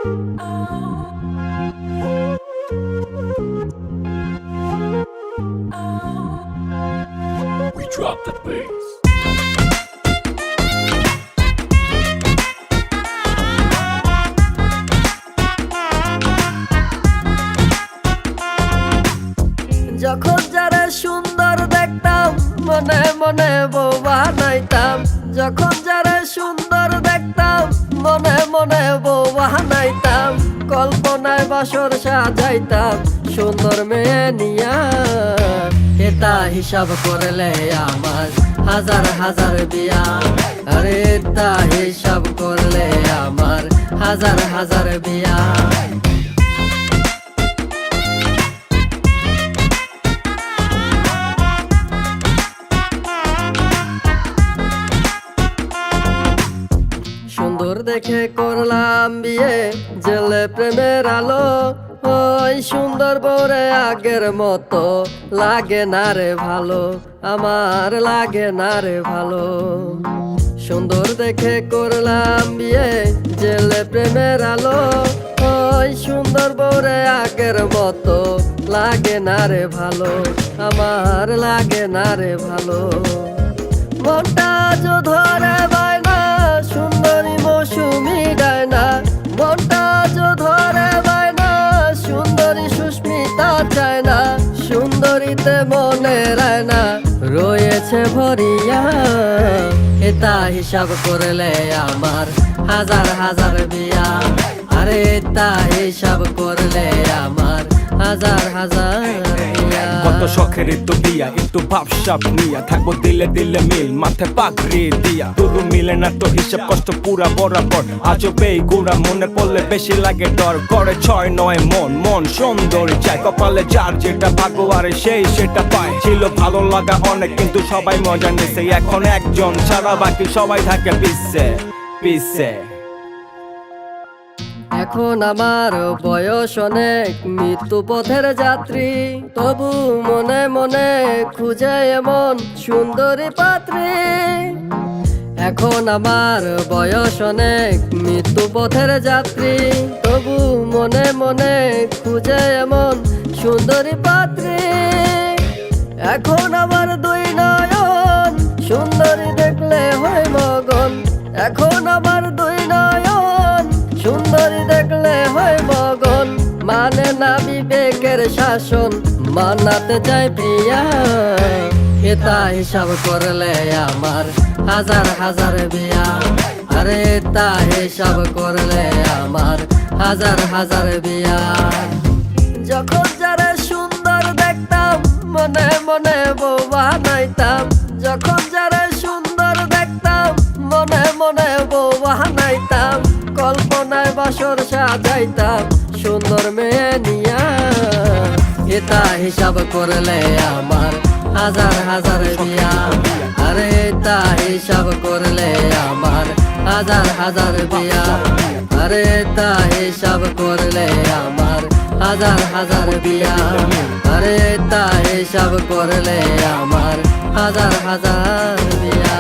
We drop the bass. যখন যারা সুন্দর দেখতাম মনে মনে বউ বানাইতাম। যখন যারা সুন্দর দেখতাম মনে মনে বউ বানাইতাম। কল্পনায় বাসর সাজাইতাম সুন্দর মেয়ে নিয়া। এটা হিসাব করলে আমার হাজার হাজার বিয়া। আরে এটা হিসাব করলে আমার হাজার হাজার বিয়া। সুন্দর দেখে করলাম বিয়ে জেলে প্রেমের আলো। ওই সুন্দর বউরে আগের মতো লাগে না রে ভালো, আমার লাগে না রে ভালো। সুন্দর দেখে করলাম বিয়ে জেলে প্রেমের আলো। ওই সুন্দর বউরে আগের মতো লাগে না রে ভালো, আমার লাগে না রে ভালো। মনটা যো ধরে বায়না সুন্দরী মৌসুমি ডায়না। মনটা যো ধরে বায়না সুন্দরী সুস্মিতা চায় না। সুন্দরীতে মনে রায় না রয়েছে ভরিয়া। এটা হিসাব করলে আমার হাজার হাজার বিয়া। আরে এটা হিসাব করলে আমার হাজার হাজার বিয়া। কত শখের একটু দিয়া একটু ভাবসাব নিয়া থাকবো দিলে দিলে মিল মাথায় পাগড়ি দিয়া। তবু মিলে না তো হিসাব কষ্ট পুরা বরাবর। আজও বেই গুড়া মনে পড়লে বেশি লাগে ডর। করে 6-9 মন মন সুন্দরী চাই। কপালে যার যেটা ভাগ্য আর সেই সেটা পায়। ছিল ভালো লাগা অনেক কিন্তু সবাই মজা নিছে। এখন একজন ছাড়া বাকি সবাই থাকে পিছে পিছে। এখন আমার বয়স অনেক মৃত্যু পথের যাত্রী। তবু মনে মনে খুঁজে এমন সুন্দরী পাত্রী। এখন আমার বয়স অনেক মৃত্যু পথের যাত্রী। তবু মনে মনে খুঁজে এমন সুন্দরী পাত্রী। এখন আমার দুই নয়ন সুন্দরী দেখলে হয় মগন। এখন আমার দুই নয়ন সুন্দরী দেখলে হয় মগন। মানে না বিবেকের শাসন মানাতে চাই প্রিয়া। এটা হিসাব করলে আমার হাজার হাজার বিয়া। আরে এটা হিসাব করলে আমার হাজার হাজার বিয়া। যখন যারা সুন্দর দেখতাম মনে মনে বউ বানাইতাম। যখন যারা সুন্দর দেখতাম মনে মনে বউ বানাইতাম। কল্পনায় বাসর সাজাইতাম সুন্দর মেয়ে নিয়া। এটা হিসাব করলে আমার হাজার হাজার বিয়া। আরে এটা হিসাব করলে আমার হাজার হাজার বিয়া। আরে এটা হিসাব করলে আমার হাজার হাজার বিয়া। আরে এটা হিসাব করলে আমার হাজার হাজার বিয়া।